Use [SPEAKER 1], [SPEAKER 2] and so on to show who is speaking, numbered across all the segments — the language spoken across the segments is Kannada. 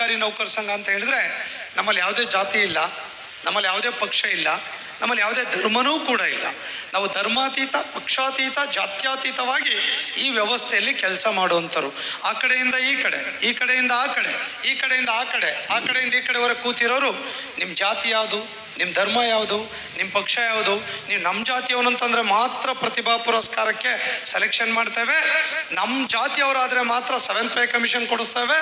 [SPEAKER 1] ಸರ್ಕಾರಿ ನೌಕರ ಸಂಘ ಅಂತ ಹೇಳಿದ್ರೆ ನಮ್ಮಲ್ಲಿ ಯಾವುದೇ ಜಾತಿ ಇಲ್ಲ, ನಮ್ಮಲ್ಲಿ ಯಾವುದೇ ಪಕ್ಷ ಇಲ್ಲ, ನಮ್ಮಲ್ಲಿ ಯಾವುದೇ ಧರ್ಮನೂ ಕೂಡ ಇಲ್ಲ. ನಾವು ಧರ್ಮಾತೀತ, ಪಕ್ಷಾತೀತ, ಜಾತ್ಯತೀತವಾಗಿ ಈ ವ್ಯವಸ್ಥೆಯಲ್ಲಿ ಕೆಲಸ ಮಾಡುವಂಥವ್ರು. ಆ ಕಡೆಯಿಂದ ಈ ಕಡೆ, ಈ ಕಡೆಯಿಂದ ಆ ಕಡೆ, ಈ ಕಡೆಯಿಂದ ಆ ಕಡೆ, ಆ ಕಡೆಯಿಂದ ಈ ಕಡೆವರೆಗೆ ಕೂತಿರೋರು ನಿಮ್ಮ ಜಾತಿ ಯಾವುದು, ನಿಮ್ಮ ಧರ್ಮ ಯಾವುದು, ನಿಮ್ಮ ಪಕ್ಷ ಯಾವುದು, ನೀವು ನಮ್ಮ ಜಾತಿಯವನು ಅಂತಂದರೆ ಮಾತ್ರ ಪ್ರತಿಭಾ ಪುರಸ್ಕಾರಕ್ಕೆ ಸೆಲೆಕ್ಷನ್ ಮಾಡ್ತೇವೆ, ನಮ್ಮ ಜಾತಿಯವರಾದರೆ ಮಾತ್ರ 7th ಪೇ ಕಮಿಷನ್ ಕೊಡಿಸ್ತೇವೆ,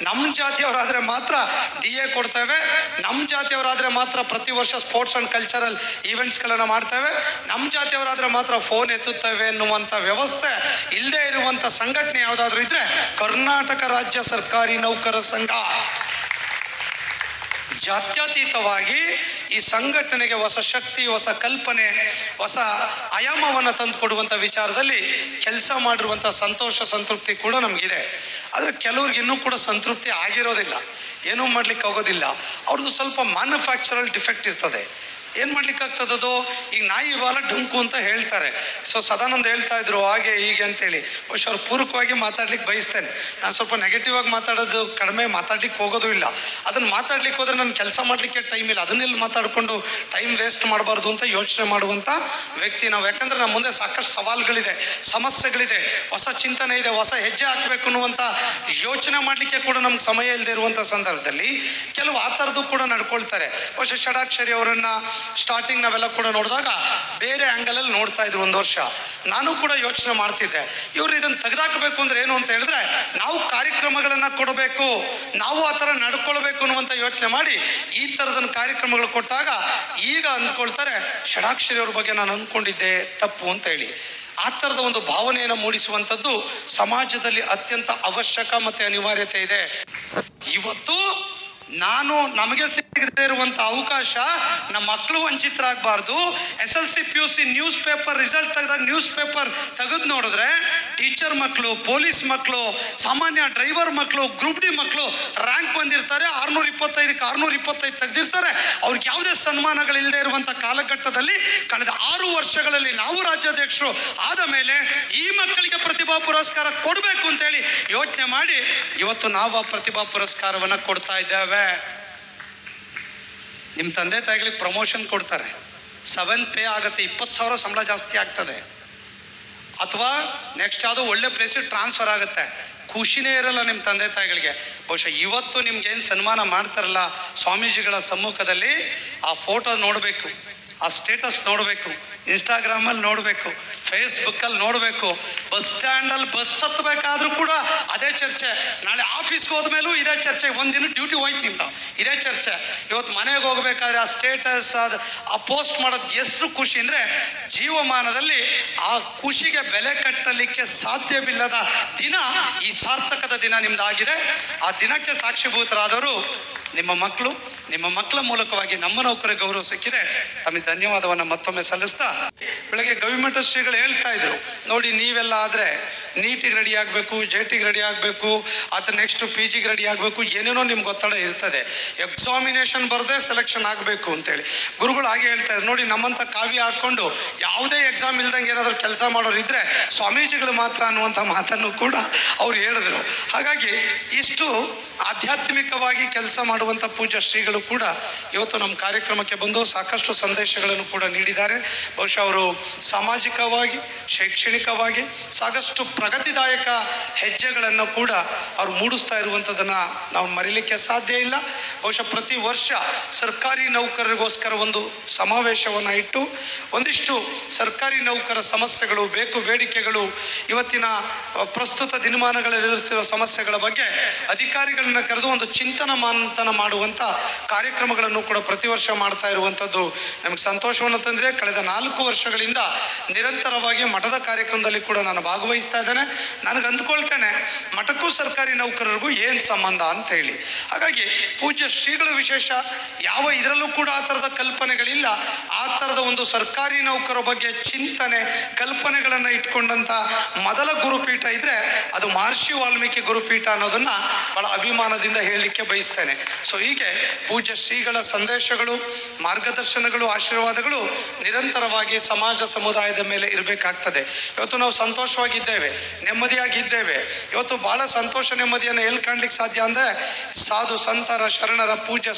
[SPEAKER 1] ನಮ್ಮ ಜಾತಿಯವರಾದರೆ ಮಾತ್ರ DA ಕೊಡ್ತೇವೆ, ನಮ್ಮ ಜಾತಿಯವರಾದರೆ ಮಾತ್ರ ಪ್ರತಿ ವರ್ಷ ಸ್ಪೋರ್ಟ್ಸ್ ಆ್ಯಂಡ್ ಕಲ್ಚರಲ್ ಈವೆಂಟ್ಸ್ಗಳನ್ನು ಮಾಡ್ತೇವೆ, ನಮ್ಮ ಜಾತಿಯವರಾದರೆ ಮಾತ್ರ ಫೋನ್ ಎತ್ತುತ್ತೇವೆ ಎನ್ನುವಂಥ ವ್ಯವಸ್ಥೆ ಇಲ್ಲದೆ ಇರುವಂಥ ಸಂಘಟನೆ ಯಾವುದಾದ್ರೂ ಇದ್ದರೆ ಕರ್ನಾಟಕ ರಾಜ್ಯ ಸರ್ಕಾರಿ ನೌಕರ ಸಂಘ. ಜಾತ್ಯತೀತವಾಗಿ ಈ ಸಂಘಟನೆಗೆ ಹೊಸ ಶಕ್ತಿ, ಹೊಸ ಕಲ್ಪನೆ, ಹೊಸ ಆಯಾಮವನ್ನು ತಂದು ಕೊಡುವಂಥ ವಿಚಾರದಲ್ಲಿ ಕೆಲಸ ಮಾಡಿರುವಂಥ ಸಂತೋಷ, ಸಂತೃಪ್ತಿ ಕೂಡ ನಮಗಿದೆ. ಆದರೆ ಕೆಲವ್ರಿಗೆ ಇನ್ನೂ ಕೂಡ ಸಂತೃಪ್ತಿ ಆಗಿರೋದಿಲ್ಲ, ಏನೂ ಮಾಡ್ಲಿಕ್ಕೆ ಆಗೋದಿಲ್ಲ. ಅವ್ರದ್ದು ಸ್ವಲ್ಪ ಮ್ಯಾನುಫ್ಯಾಕ್ಚರಲ್ ಡಿಫೆಕ್ಟ್ ಇರ್ತದೆ. ಏನು ಮಾಡ್ಲಿಕ್ಕಾಗ್ತದದು? ಈಗ ನಾಯಿ ಬಾಲ ಡುಂಕು ಅಂತ ಹೇಳ್ತಾರೆ. ಸೊ ಸದಾನಂದ ಹೇಳ್ತಾ ಇದ್ರು ಹಾಗೆ ಹೀಗೆ ಅಂತೇಳಿ. ಬಹುಶಃ ಅವ್ರು ಪೂರಕವಾಗಿ ಮಾತಾಡ್ಲಿಕ್ಕೆ ಬಯಸ್ತೇನೆ. ನಾನು ಸ್ವಲ್ಪ ನೆಗೆಟಿವ್ ಆಗಿ ಮಾತಾಡೋದು ಕಡಿಮೆ, ಮಾತಾಡ್ಲಿಕ್ಕೆ ಹೋಗೋದು ಇಲ್ಲ. ಅದನ್ನು ಮಾತಾಡ್ಲಿಕ್ಕೆ ಹೋದ್ರೆ ನಾನು ಕೆಲಸ ಮಾಡಲಿಕ್ಕೆ ಟೈಮ್ ಇಲ್ಲ. ಅದನ್ನೆಲ್ಲಿ ಮಾತಾಡಿಕೊಂಡು ಟೈಮ್ ವೇಸ್ಟ್ ಮಾಡಬಾರ್ದು ಅಂತ ಯೋಚನೆ ಮಾಡುವಂಥ ವ್ಯಕ್ತಿ ನಾವು. ಯಾಕಂದರೆ ನಮ್ಮ ಮುಂದೆ ಸಾಕಷ್ಟು ಸವಾಲುಗಳಿದೆ, ಸಮಸ್ಯೆಗಳಿದೆ, ಹೊಸ ಚಿಂತನೆ ಇದೆ, ಹೊಸ ಹೆಜ್ಜೆ ಹಾಕಬೇಕು ಅನ್ನುವಂಥ ಯೋಚನೆ ಮಾಡಲಿಕ್ಕೆ ಕೂಡ ನಮ್ಗೆ ಸಮಯ ಇಲ್ಲದೆ ಇರುವಂಥ ಸಂದರ್ಭದಲ್ಲಿ ಕೆಲವು ಆ ಥರದ್ದು ಕೂಡ ನಡ್ಕೊಳ್ತಾರೆ. ಬಹುಶಃ ಷಡಾಕ್ಷರಿ ಅವರನ್ನು ಸ್ಟಾರ್ಟಿಂಗ್ ನಾವೆಲ್ಲ ಕೂಡ ನೋಡಿದಾಗ ಬೇರೆ ಆ್ಯಂಗಲಲ್ಲಿ ನೋಡ್ತಾ ಇದ್ರು. ಒಂದು ವರ್ಷ ನಾನು ಕೂಡ ಯೋಚನೆ ಮಾಡ್ತಿದ್ದೆ, ಇವರು ಇದನ್ನು ತೆಗೆದಾಕಬೇಕು ಅಂದ್ರೆ ಏನು ಅಂತ ಹೇಳಿದ್ರೆ ನಾವು ಕಾರ್ಯಕ್ರಮಗಳನ್ನು ಕೊಡಬೇಕು, ನಾವು ಆ ಥರ ನಡ್ಕೊಳ್ಬೇಕು ಅನ್ನುವಂಥ ಯೋಚನೆ ಮಾಡಿ ಈ ಥರದ ಕಾರ್ಯಕ್ರಮಗಳು ಕೊಟ್ಟಾಗ ಈಗ ಅಂದ್ಕೊಳ್ತಾರೆ ಷಡಾಕ್ಷರಿ ಅವ್ರ ಬಗ್ಗೆ ನಾನು ಅಂದ್ಕೊಂಡಿದ್ದೆ ತಪ್ಪು ಅಂತ ಹೇಳಿ. ಆ ಥರದ ಒಂದು ಭಾವನೆಯನ್ನು ಮೂಡಿಸುವಂಥದ್ದು ಸಮಾಜದಲ್ಲಿ ಅತ್ಯಂತ ಅವಶ್ಯಕ ಮತ್ತು ಅನಿವಾರ್ಯತೆ ಇದೆ. ಇವತ್ತು ನಮಗೆ ಸಿಗದೇ ಇರುವಂಥ ಅವಕಾಶ ನಮ್ಮ ಮಕ್ಕಳು ವಂಚಿತರಾಗಬಾರ್ದು. SLC PUC news paper result ತೆಗೆದಾಗ ನ್ಯೂಸ್ ಪೇಪರ್ ತೆಗೆದು ನೋಡಿದ್ರೆ ಟೀಚರ್ ಮಕ್ಕಳು, ಪೊಲೀಸ್ ಮಕ್ಕಳು, ಸಾಮಾನ್ಯ ಡ್ರೈವರ್ ಮಕ್ಕಳು, ಗ್ರೂಪ್ ಡಿ ಮಕ್ಕಳು ರ್ಯಾಂಕ್ ಬಂದಿರ್ತಾರೆ. 625ಕ್ಕೆ 625 ತೆಗೆದಿರ್ತಾರೆ. ಅವ್ರಿಗೆ ಯಾವುದೇ ಸನ್ಮಾನಗಳಿಲ್ಲದೆ ಇರುವಂಥ ಕಾಲಘಟ್ಟದಲ್ಲಿ ಕಳೆದ 6 ವರ್ಷಗಳಲ್ಲಿ ನಾವು ರಾಜ್ಯಾಧ್ಯಕ್ಷರು ಆದ ಮೇಲೆ ಈ ಮಕ್ಕಳಿಗೆ ಪ್ರತಿಭಾ ಪುರಸ್ಕಾರ ಕೊಡಬೇಕು ಅಂತೇಳಿ ಯೋಚನೆ ಮಾಡಿ ಇವತ್ತು ನಾವು ಆ ಪ್ರತಿಭಾ ಪುರಸ್ಕಾರವನ್ನು ಕೊಡ್ತಾ ಇದ್ದೇವೆ. ನಿಮ್ಮ ತಂದೆ ತಾಯಿಗಳಿಗೆ ಪ್ರಮೋಷನ್ ಕೊಡ್ತಾರೆ, 7th ಪೇ ಆಗುತ್ತೆ, 20,000 ಸಂಬಳ ಜಾಸ್ತಿ ಆಗ್ತದೆ. ಅಥವಾ ನೆಕ್ಸ್ಟ್ ಯಾವುದೋ ಒಳ್ಳೆ ಪ್ಲೇಸಿಗೆ ಟ್ರಾನ್ಸ್ಫರ್ ಆಗುತ್ತೆ, ಖುಷಿನೇ ಇರಲ್ಲ ನಿಮ್ಮ ತಂದೆ ತಾಯಿಗಳಿಗೆ. ಬಹುಶಃ ಇವತ್ತು ನಿಮ್ಗೇನು ಸನ್ಮಾನ ಮಾಡ್ತಾರಲ್ಲ ಸ್ವಾಮೀಜಿಗಳ ಸಮ್ಮುಖದಲ್ಲಿ, ಆ ಫೋಟೋ ನೋಡಬೇಕು, ಆ ಸ್ಟೇಟಸ್ ನೋಡಬೇಕು, ಇನ್ಸ್ಟಾಗ್ರಾಮಲ್ಲಿ ನೋಡಬೇಕು, ಫೇಸ್ಬುಕ್ಕಲ್ಲಿ ನೋಡಬೇಕು, ಬಸ್ ಸ್ಟ್ಯಾಂಡಲ್ಲಿ ಬಸ್ ಹತ್ತಬೇಕಾದ್ರೂ ಕೂಡ ಅದೇ ಚರ್ಚೆ, ನಾಳೆ ಆಫೀಸ್ಗೆ ಹೋದ್ಮೇಲೂ ಇದೇ ಚರ್ಚೆ, ಒಂದಿನ ಡ್ಯೂಟಿ ಹೋಯ್ತು ನಿಮ್ದು ಇದೇ ಚರ್ಚೆ. ಇವತ್ತು ಮನೆಗೆ ಹೋಗ್ಬೇಕಾದ್ರೆ ಆ ಸ್ಟೇಟಸ್ ಆ ಪೋಸ್ಟ್ ಮಾಡೋದು ಎಷ್ಟು ಖುಷಿ ಅಂದರೆ ಜೀವಮಾನದಲ್ಲಿ ಆ ಖುಷಿಗೆ ಬೆಲೆ ಕಟ್ಟಲಿಕ್ಕೆ ಸಾಧ್ಯವಿಲ್ಲದ ದಿನ ಈ ಸಾರ್ಥಕದ ದಿನ ನಿಮ್ದಾಗಿದೆ. ಆ ದಿನಕ್ಕೆ ಸಾಕ್ಷಿಭೂತರಾದವರು ನಿಮ್ಮ ಮಕ್ಕಳು. ನಿಮ್ಮ ಮಕ್ಕಳ ಮೂಲಕವಾಗಿ ನಮ್ಮ ನೌಕರಿಗೆ ಗೌರವ ಸಿಕ್ಕಿದೆ. ತಮಗೆ ಧನ್ಯವಾದವನ್ನು ಮತ್ತೊಮ್ಮೆ ಸಲ್ಲಿಸ್ತಾ, ಬೆಳಗ್ಗೆ ಗವಿಮಠ ಶ್ರೀಗಳು ಹೇಳ್ತಾ ಇದ್ರು, ನೋಡಿ ನೀವೆಲ್ಲ ಆದರೆ ನೀಟಿಗೆ ರೆಡಿ ಆಗಬೇಕು, JTಗೆ ರೆಡಿ ಆಗಬೇಕು, ಅಥವಾ ನೆಕ್ಸ್ಟ್ PGಗೆ ರೆಡಿ ಆಗಬೇಕು, ಏನೇನೋ ನಿಮ್ಗೆ ಒತ್ತಡ ಇರ್ತದೆ, ಎಕ್ಸಾಮಿನೇಷನ್ ಬರದೆ ಸೆಲೆಕ್ಷನ್ ಆಗಬೇಕು ಅಂತೇಳಿ ಗುರುಗಳು ಹಾಗೆ ಹೇಳ್ತಾ ಇದ್ರು. ನೋಡಿ ನಮ್ಮಂಥ ಕಾವ್ಯ ಹಾಕ್ಕೊಂಡು ಯಾವುದೇ ಎಕ್ಸಾಮ್ ಇಲ್ದಂಗೆ ಏನಾದರೂ ಕೆಲಸ ಮಾಡೋರು ಇದ್ದರೆ ಸ್ವಾಮೀಜಿಗಳು ಮಾತ್ರ ಅನ್ನುವಂಥ ಮಾತನ್ನು ಕೂಡ ಅವ್ರು ಹೇಳಿದ್ರು. ಹಾಗಾಗಿ ಇಷ್ಟು ಆಧ್ಯಾತ್ಮಿಕವಾಗಿ ಕೆಲಸ ಮಾಡುವಂಥ ಪೂಜ್ಯ ಶ್ರೀಗಳು ಕೂಡ ಇವತ್ತು ನಮ್ಮ ಕಾರ್ಯಕ್ರಮಕ್ಕೆ ಬಂದು ಸಾಕಷ್ಟು ಸಂದೇಶಗಳನ್ನು ಕೂಡ ನೀಡಿದ್ದಾರೆ. ಬಹುಶಃ ಅವರು ಸಾಮಾಜಿಕವಾಗಿ, ಶೈಕ್ಷಣಿಕವಾಗಿ ಸಾಕಷ್ಟು ಪ್ರಗತಿದಾಯಕ ಹೆಜ್ಜೆಗಳನ್ನು ಕೂಡ ಅವರು ಮೂಡಿಸ್ತಾ ಇರುವಂಥದ್ದನ್ನು ನಾವು ಮರೀಲಿಕ್ಕೆ ಸಾಧ್ಯ ಇಲ್ಲ. ಬಹುಶಃ ಪ್ರತಿ ವರ್ಷ ಸರ್ಕಾರಿ ನೌಕರರಿಗೋಸ್ಕರ ಒಂದು ಸಮಾವೇಶವನ್ನು ಇಟ್ಟು ಒಂದಿಷ್ಟು ಸರ್ಕಾರಿ ನೌಕರ ಸಮಸ್ಯೆಗಳು, ಬೇಕು ಬೇಡಿಕೆಗಳು, ಇವತ್ತಿನ ಪ್ರಸ್ತುತ ದಿನಮಾನಗಳಲ್ಲಿ ಎದುರಿಸಿರುವ ಸಮಸ್ಯೆಗಳ ಬಗ್ಗೆ ಅಧಿಕಾರಿಗಳನ್ನ ಕರೆದು ಒಂದು ಚಿಂತನ ಮಂಥನ ಮಾಡುವಂಥ ಕಾರ್ಯಕ್ರಮಗಳನ್ನು ಕೂಡ ಪ್ರತಿ ವರ್ಷ ಮಾಡ್ತಾ ಇರುವಂಥದ್ದು ನಮಗೆ ಸಂತೋಷವನ್ನು ತಂದಿದೆ. ಕಳೆದ 4 ವರ್ಷಗಳಿಂದ ನಿರಂತರವಾಗಿ ಮಠದ ಕಾರ್ಯಕ್ರಮದಲ್ಲಿ ಕೂಡ ನಾನು ಭಾಗವಹಿಸ್ತಾ ಇದ್ದೇನೆ. ನನಗೆ ಅಂದ್ಕೊಳ್ತೇನೆ ಮಠಕ್ಕೂ ಸರ್ಕಾರಿ ನೌಕರರಿಗೂ ಏನು ಸಂಬಂಧ ಅಂತ ಹೇಳಿ. ಹಾಗಾಗಿ ಪೂಜ್ಯ ಶ್ರೀಗಳ ವಿಶೇಷ ಯಾವ ಇದರಲ್ಲೂ ಕೂಡ ಆ ಥರದ ಕಲ್ಪನೆಗಳಿಲ್ಲ. ಆ ಥರದ ಒಂದು ಸರ್ಕಾರಿ ನೌಕರ ಬಗ್ಗೆ ಚಿಂತನೆ, ಕಲ್ಪನೆಗಳನ್ನು ಇಟ್ಕೊಂಡಂಥ ಮೊದಲ ಗುರುಪೀಠ ಇದ್ದರೆ ಅದು ಮಹರ್ಷಿ ವಾಲ್ಮೀಕಿ ಗುರುಪೀಠ ಅನ್ನೋದನ್ನು ಭಾಳ ಅಭಿಮಾನದಿಂದ ಹೇಳಲಿಕ್ಕೆ ಬಯಸ್ತೇನೆ. ಸೊ ಹೀಗೆ ಪೂಜ್ಯ ಶ್ರೀಗಳ ಸಂದೇಶಗಳು, ಮಾರ್ಗದರ್ಶನಗಳು, ಆಶೀರ್ವಾದಗಳು ನಿರಂತರವಾಗಿ ಸಮಾಜ ಸಮುದಾಯದ ಮೇಲೆ ಇರಬೇಕಾಗ್ತದೆ. ಇವತ್ತು ನಾವು ಸಂತೋಷವಾಗಿದ್ದೇವೆ, ನೆಮ್ಮದಿಯಾಗಿದ್ದೇವೆ. ಇವತ್ತು ಬಹಳ ಸಂತೋಷ ನೆಮ್ಮದಿಯನ್ನು ಎಲ್ಲಿ ಕಾಣ್ಲಿಕ್ಕೆ ಸಾಧ್ಯ ಅಂದರೆ ಸಾಧು ಸಂತರ ಶರಣರ ಪೂಜ್ಯ